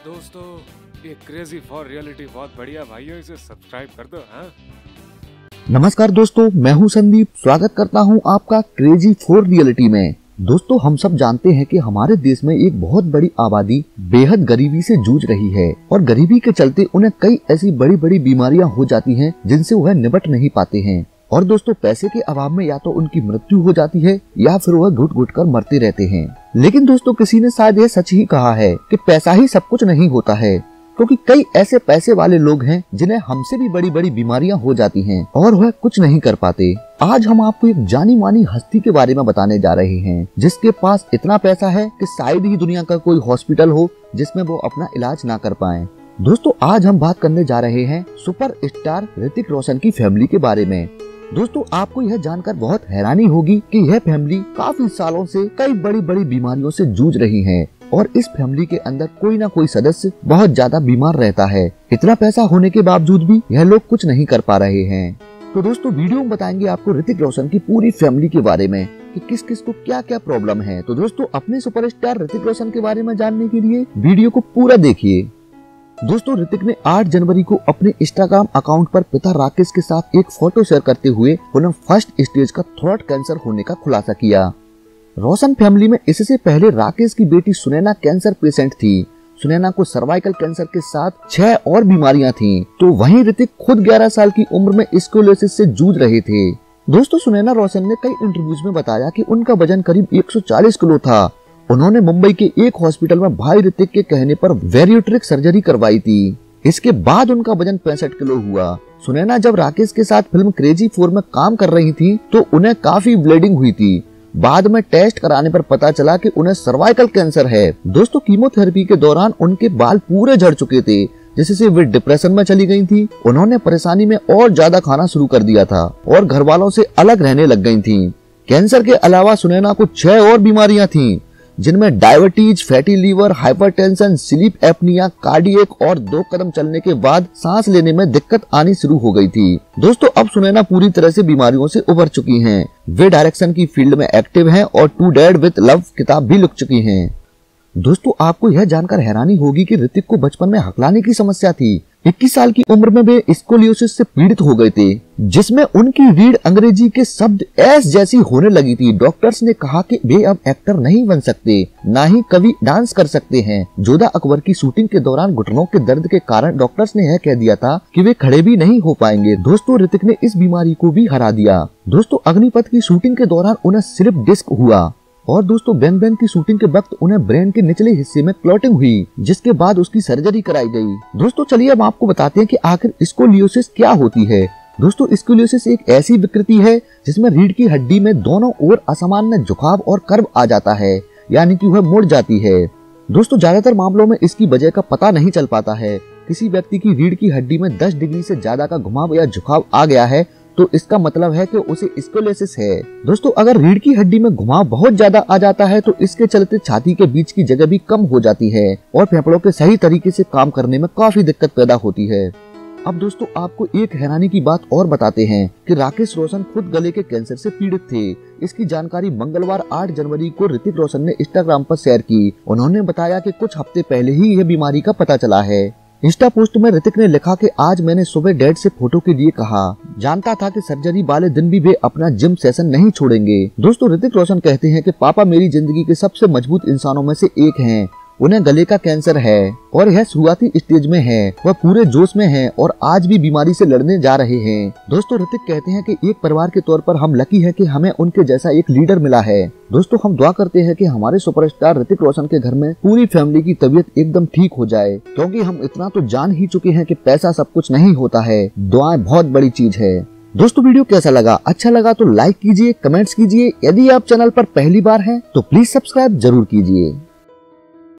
दोस्तों ये crazy for reality बहुत बढ़िया भाइयों, इसे सब्सक्राइब कर दो। हाँ, नमस्कार दोस्तों, मैं हूं संदीप। स्वागत करता हूं आपका क्रेजी फॉर रियलिटी में। दोस्तों, हम सब जानते हैं कि हमारे देश में एक बहुत बड़ी आबादी बेहद गरीबी से जूझ रही है और गरीबी के चलते उन्हें कई ऐसी बड़ी बड़ी बीमारियां हो जाती हैं जिनसे वह निपट नहीं पाते हैं। और दोस्तों, पैसे के अभाव में या तो उनकी मृत्यु हो जाती है या फिर वह घुट घुट कर मरते रहते हैं। लेकिन दोस्तों, किसी ने शायद यह सच ही कहा है कि पैसा ही सब कुछ नहीं होता है, क्योंकि कई ऐसे पैसे वाले लोग हैं जिन्हें हमसे भी बड़ी बड़ी बीमारियां हो जाती हैं और वह कुछ नहीं कर पाते। आज हम आपको एक जानी मानी हस्ती के बारे में बताने जा रहे हैं जिसके पास इतना पैसा है कि शायद ही दुनिया का कोई हॉस्पिटल हो जिसमें वो अपना इलाज ना कर पाए। दोस्तों, आज हम बात करने जा रहे हैं सुपरस्टार ऋतिक रोशन की फैमिली के बारे में। दोस्तों, आपको यह जानकर बहुत हैरानी होगी कि यह फैमिली काफी सालों से कई बड़ी बड़ी बीमारियों से जूझ रही है और इस फैमिली के अंदर कोई ना कोई सदस्य बहुत ज्यादा बीमार रहता है। इतना पैसा होने के बावजूद भी यह लोग कुछ नहीं कर पा रहे हैं। तो दोस्तों, वीडियो में बताएंगे आपको ऋतिक रोशन की पूरी फैमिली के बारे में कि किस किस को क्या क्या प्रॉब्लम है। तो दोस्तों, अपने सुपरस्टार ऋतिक रोशन के बारे में जानने के लिए वीडियो को पूरा देखिए। दोस्तों, ऋतिक ने 8 जनवरी को अपने इंस्टाग्राम अकाउंट पर पिता राकेश के साथ एक फोटो शेयर करते हुए उन्हें फर्स्ट स्टेज का थ्रोट कैंसर होने का खुलासा किया। रोशन फैमिली में इससे पहले राकेश की बेटी सुनैना कैंसर पेशेंट थी। सुनैना को सर्वाइकल कैंसर के साथ 6 और बीमारियां थीं। तो वहीं ऋतिक खुद 11 साल की उम्र में स्कोलियोसिस से जूझ रहे थे। दोस्तों, सुनैना रोशन ने कई इंटरव्यूज में बताया कि उनका वजन करीब 140 किलो था। उन्होंने मुंबई के एक हॉस्पिटल में भाई ऋतिक के कहने पर बैरिएट्रिक सर्जरी करवाई थी। इसके बाद उनका वजन 65 किलो हुआ। सुनैना जब राकेश के साथ फिल्म क्रेजी 4 में काम कर रही थी तो उन्हें काफी ब्लीडिंग हुई थी। बाद में टेस्ट कराने पर पता चला कि उन्हें सर्वाइकल कैंसर है। दोस्तों, कीमोथेरेपी के दौरान उनके बाल पूरे झड़ चुके थे, जिससे वे डिप्रेशन में चली गई थी। उन्होंने परेशानी में और ज्यादा खाना शुरू कर दिया था और घर वालों से अलग रहने लग गई थी। कैंसर के अलावा सुनैना को 6 और बीमारियां थी, जिनमें diabetes, fatty liver, hypertension, sleep apnoea, cardiac और 2 कदम चलने के बाद सांस लेने में दिक्कत आनी शुरू हो गई थी। दोस्तों, अब सुनैना पूरी तरह से बीमारियों से उबर चुकी हैं। वे डायरेक्शन की फील्ड में एक्टिव हैं और टू डैड विद लव किताब भी लिख चुकी हैं। दोस्तों, आपको यह जानकर हैरानी होगी कि ऋतिक को बचपन में हकलाने की समस्या थी। 21 साल की उम्र में वे स्कोलियोसिस से पीड़ित हो गए थे, जिसमें उनकी रीढ़ अंग्रेजी के शब्द एस जैसी होने लगी थी। डॉक्टर्स ने कहा कि वे अब एक्टर नहीं बन सकते, ना ही कभी डांस कर सकते हैं। जोधा अकबर की शूटिंग के दौरान घुटनों के दर्द के कारण डॉक्टर्स ने यह कह दिया था कि वे खड़े भी नहीं हो पाएंगे। दोस्तों, ऋतिक ने इस बीमारी को भी हरा दिया। दोस्तों, अग्निपथ की शूटिंग के दौरान उन्हें स्लिप डिस्क हुआ और दोस्तों, बैंग बैंग की शूटिंग के वक्त उन्हें ब्रेन के निचले हिस्से में क्लॉटिंग हुई, जिसके बाद उसकी सर्जरी कराई गई। दोस्तों, चलिए अब आपको बताते हैं कि आखिर स्कोलियोसिस क्या होती है। दोस्तों, स्कोलियोसिस एक ऐसी विकृति है जिसमें रीढ़ की हड्डी में दोनों ओर असामान्य झुकाव और कर्व आ जाता है, यानी कि वह मुड़ जाती है। दोस्तों, ज्यादातर मामलों में इसकी वजह का पता नहीं चल पाता है। किसी व्यक्ति की रीढ़ की हड्डी में 10 डिग्री से ज्यादा का घुमाव या झुकाव आ गया है तो इसका मतलब है कि उसे स्कोलियोसिस है। दोस्तों, अगर रीढ़ की हड्डी में घुमाव बहुत ज्यादा आ जाता है तो इसके चलते छाती के बीच की जगह भी कम हो जाती है और फेफड़ों के सही तरीके से काम करने में काफी दिक्कत पैदा होती है। अब दोस्तों, आपको एक हैरानी की बात और बताते हैं कि राकेश रोशन खुद गले के कैंसर से पीड़ित थे। इसकी जानकारी मंगलवार 8 जनवरी को ऋतिक रोशन ने इंस्टाग्राम पर शेयर की। उन्होंने बताया कि कुछ हफ्ते पहले ही यह बीमारी का पता चला है। इंस्टा पोस्ट में ऋतिक ने लिखा कि आज मैंने सुबह डैड से फोटो के लिए कहा। जानता था कि सर्जरी वाले दिन भी वे अपना जिम सेशन नहीं छोड़ेंगे। दोस्तों, ऋतिक रोशन कहते हैं कि पापा मेरी जिंदगी के सबसे मजबूत इंसानों में से एक हैं। उन्हें गले का कैंसर है और यह शुरुआती स्टेज में है। वह पूरे जोश में हैं और आज भी बीमारी से लड़ने जा रहे हैं। दोस्तों, ऋतिक कहते हैं कि एक परिवार के तौर पर हम लकी हैं कि हमें उनके जैसा एक लीडर मिला है। दोस्तों, हम दुआ करते हैं कि हमारे सुपरस्टार ऋतिक रोशन के घर में पूरी फैमिली की तबीयत एकदम ठीक हो जाए, क्योंकि हम इतना तो जान ही चुके हैं कि पैसा सब कुछ नहीं होता है, दुआएं बहुत बड़ी चीज है। दोस्तों, वीडियो कैसा लगा? अच्छा लगा तो लाइक कीजिए, कमेंट्स कीजिए। यदि आप चैनल पर पहली बार हैं तो प्लीज सब्सक्राइब जरूर कीजिए।